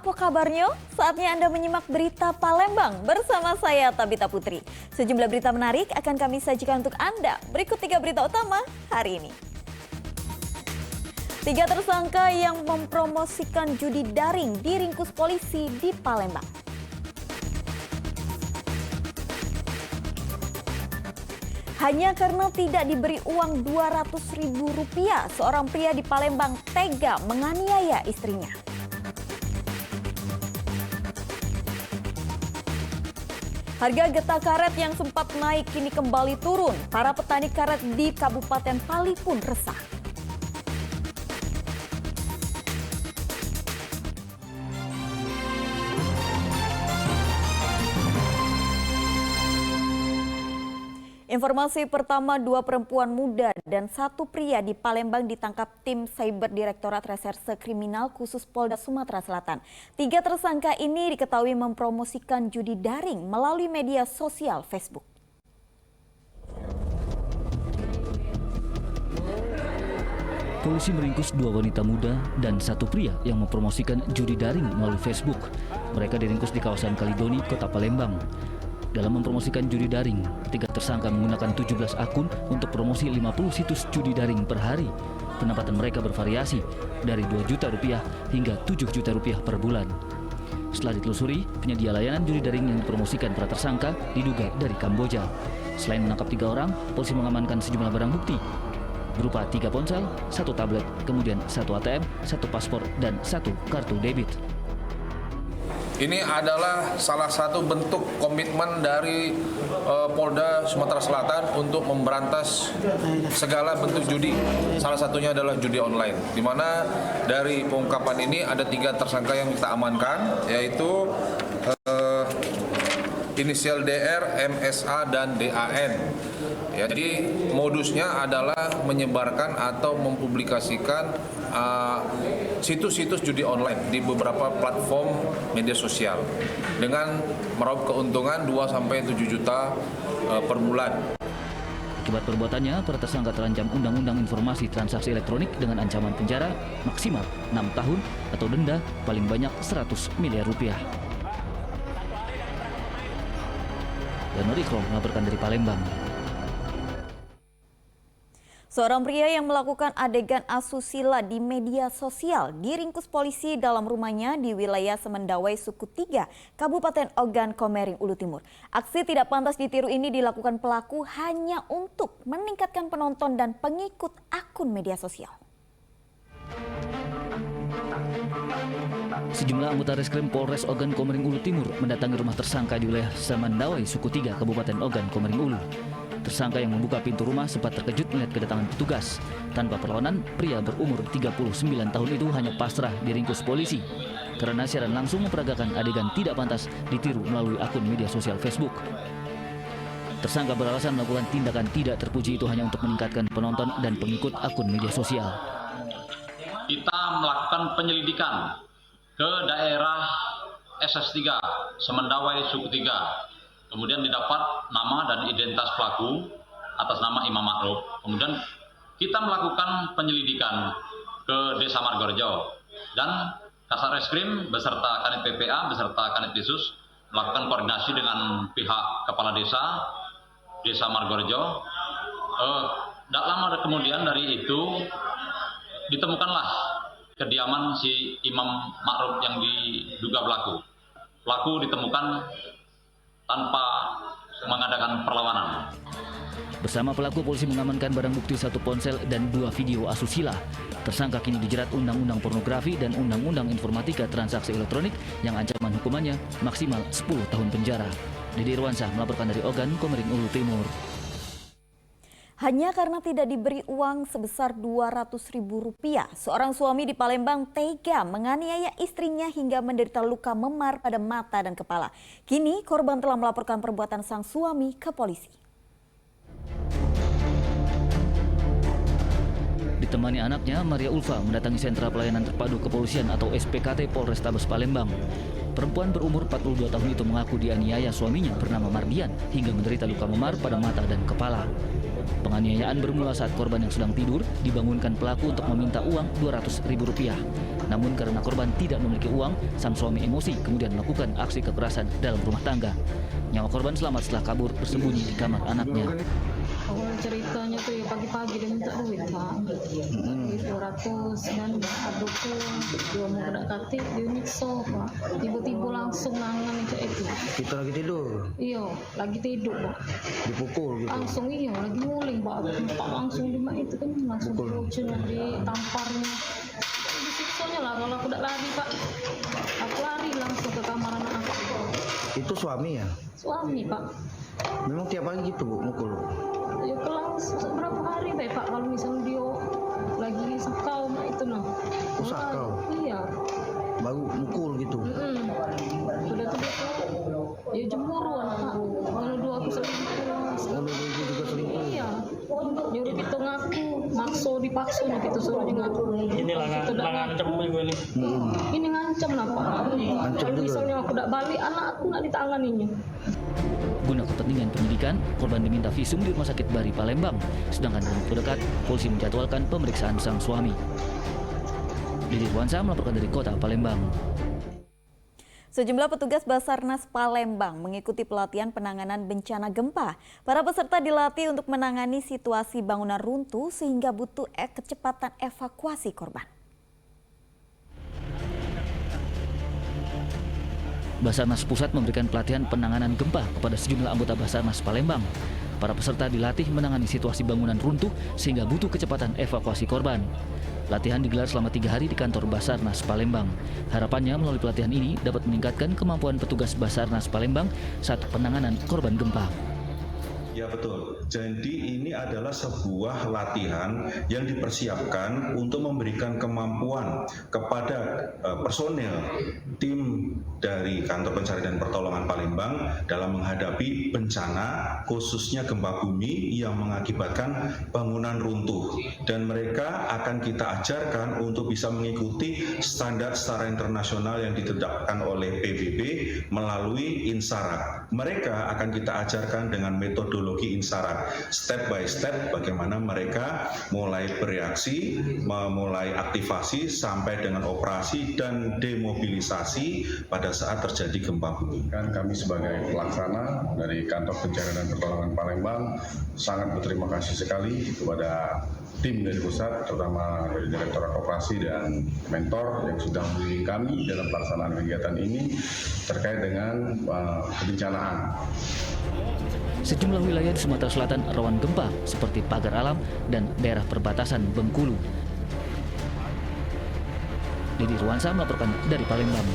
Apa kabarnya? Saatnya Anda menyimak berita Palembang bersama saya Tabita Putri. Sejumlah berita menarik akan kami sajikan untuk Anda. Berikut 3 berita utama hari ini. 3 tersangka yang mempromosikan judi daring diringkus polisi di Palembang. Hanya karena tidak diberi uang Rp200.000, seorang pria di Palembang tega menganiaya istrinya. Harga getah karet yang sempat naik kini kembali turun. Para petani karet di Kabupaten Pali pun resah. Informasi pertama, 2 perempuan muda dan 1 pria di Palembang ditangkap tim Cyber Direktorat Reserse Kriminal Khusus Polda Sumatera Selatan. 3 tersangka ini diketahui mempromosikan judi daring melalui media sosial Facebook. Polisi meringkus 2 wanita muda dan 1 pria yang mempromosikan judi daring melalui Facebook. Mereka diringkus di kawasan Kalidoni, Kota Palembang. Dalam mempromosikan judi daring, 3 tersangka menggunakan 17 akun untuk promosi 50 situs judi daring per hari. Pendapatan mereka bervariasi dari Rp2 juta hingga Rp7 juta per bulan. Setelah ditelusuri, penyedia layanan judi daring yang dipromosikan para tersangka diduga dari Kamboja. Selain menangkap 3 orang, polisi mengamankan sejumlah barang bukti berupa 3 ponsel, 1 tablet, kemudian 1 ATM, 1 paspor, dan 1 kartu debit. Ini adalah salah satu bentuk komitmen dari Polda Sumatera Selatan untuk memberantas segala bentuk judi. Salah satunya adalah judi online. Di mana dari pengungkapan ini ada 3 tersangka yang kita amankan, yaitu inisial DR, MSA, dan DAN. Ya, jadi modusnya adalah menyebarkan atau mempublikasikan situs-situs judi online di beberapa platform media sosial dengan meraup keuntungan 2-7 juta per bulan. Akibat perbuatannya, para tersangka terancam Undang-Undang Informasi Transaksi Elektronik dengan ancaman penjara maksimal 6 tahun atau denda paling banyak Rp100 miliar. Dan Ikrom melaporkan dari Palembang. Seorang pria yang melakukan adegan asusila di media sosial diringkus polisi dalam rumahnya di wilayah Semendawai, Suku 3, Kabupaten Ogan Komering Ulu Timur. Aksi tidak pantas ditiru ini dilakukan pelaku hanya untuk meningkatkan penonton dan pengikut akun media sosial. Sejumlah anggota Reskrim Polres Ogan Komering Ulu Timur mendatangi rumah tersangka di wilayah Semendawai, Suku 3, Kabupaten Ogan Komering Ulu. Tersangka yang membuka pintu rumah sempat terkejut melihat kedatangan petugas. Tanpa perlawanan, pria berumur 39 tahun itu hanya pasrah diringkus polisi karena siaran langsung memperagakan adegan tidak pantas ditiru melalui akun media sosial Facebook. Tersangka beralasan melakukan tindakan tidak terpuji itu hanya untuk meningkatkan penonton dan pengikut akun media sosial. Kita melakukan penyelidikan ke daerah SS3 Semendawai Suku 3. Kemudian didapat nama dan identitas pelaku atas nama Imam Ma'ruf. Kemudian kita melakukan penyelidikan ke Desa Margorejo dan Kasat Reskrim beserta Kanit PPA beserta Kanit Disus melakukan koordinasi dengan pihak kepala Desa Margorejo. Tidak lama kemudian dari itu ditemukanlah kediaman si Imam Ma'ruf yang diduga pelaku. Pelaku ditemukan tanpa mengadakan perlawanan. Bersama pelaku, polisi mengamankan barang bukti 1 ponsel dan 2 video asusila. Tersangka kini dijerat Undang-Undang Pornografi dan Undang-Undang Informatika Transaksi Elektronik yang ancaman hukumannya maksimal 10 tahun penjara. Didi Irwansyah melaporkan dari Ogan Komering Ulu Timur. Hanya karena tidak diberi uang sebesar Rp200.000, seorang suami di Palembang tega menganiaya istrinya hingga menderita luka memar pada mata dan kepala. Kini korban telah melaporkan perbuatan sang suami ke polisi. Ditemani anaknya, Maria Ulfa mendatangi Sentra Pelayanan Terpadu Kepolisian atau SPKT Polrestabes Palembang. Perempuan berumur 42 tahun itu mengaku dianiaya suaminya bernama Mardian hingga menderita luka memar pada mata dan kepala. Penganiayaan bermula saat korban yang sedang tidur dibangunkan pelaku untuk meminta uang Rp200.000. Namun karena korban tidak memiliki uang, sang suami emosi kemudian melakukan aksi kekerasan dalam rumah tangga. Nyawa korban selamat setelah kabur bersembunyi di kamar anaknya. Awal ceritanya tuh ya pagi-pagi dia minta duit Pak, duit 200 dan adukku dia mau kedekati dia nyiksa Pak, tiba-tiba langsung nangan kayak itu. Kita lagi tidur, Iya, lagi tidur Pak, dipukul gitu. langsung iya lagi nguling Pak, langsung di mak itu kan langsung kucingnya ditamparnya, disiksanya lah kalau aku udah lari Pak, aku lari langsung ke kamar anak aku. Itu suami ya? Suami Pak. Memang tiap hari gitu Bu, mukul? Ya kelang berapa hari baik Pak kalau misalnya dia lagi sakau mak itu nah. Sakau? Iya. Baru mukul gitu? Udah tuh dia ya jemuruan Pak. Menuduh aku selingkuh. Menuduh juga selingkuh? Iya. Nyuruh kita ngaku, dipaksa gitu suruh dia ngaku. Ini ngancam gue nih. Ini ngancam lah Pak. Kalau juga. misalnya aku udah balik anak aku nggak ditanganinya. Guna kepentingan penyidikan, korban diminta visum di Rumah Sakit Bari Palembang. Sedangkan dalam waktu dekat, polisi menjadwalkan pemeriksaan sang suami. Didi Ruansa melaporkan dari Kota Palembang. Sejumlah petugas Basarnas Palembang mengikuti pelatihan penanganan bencana gempa. Para peserta dilatih untuk menangani situasi bangunan runtuh sehingga butuh kecepatan evakuasi korban. Basarnas Pusat memberikan pelatihan penanganan gempa kepada sejumlah anggota Basarnas Palembang. Para peserta dilatih menangani situasi bangunan runtuh sehingga butuh kecepatan evakuasi korban. Latihan digelar selama 3 hari di kantor Basarnas Palembang. Harapannya melalui pelatihan ini dapat meningkatkan kemampuan petugas Basarnas Palembang saat penanganan korban gempa. Ya betul, jadi ini adalah sebuah latihan yang dipersiapkan untuk memberikan kemampuan kepada personel tim dari Kantor Pencarian dan Pertolongan Palembang dalam menghadapi bencana khususnya gempa bumi yang mengakibatkan bangunan runtuh. Dan mereka akan kita ajarkan untuk bisa mengikuti standar secara internasional yang ditetapkan oleh PBB melalui INSARAG. Mereka akan kita ajarkan dengan metodologi INSARAG, step by step bagaimana mereka mulai bereaksi, memulai aktivasi sampai dengan operasi dan demobilisasi pada saat terjadi gempa bumi. Kami sebagai pelaksana dari Kantor Pencarian dan Pertolongan Palembang sangat berterima kasih sekali kepada tim dari pusat, terutama dari Direktorat Operasi dan Mentor yang sudah membimbing kami dalam pelaksanaan kegiatan ini terkait dengan kebencanaan. Sejumlah wilayah di Sumatera Selatan rawan gempa seperti Pagar Alam dan daerah perbatasan Bengkulu. Didi Ruansa melaporkan dari Palembang.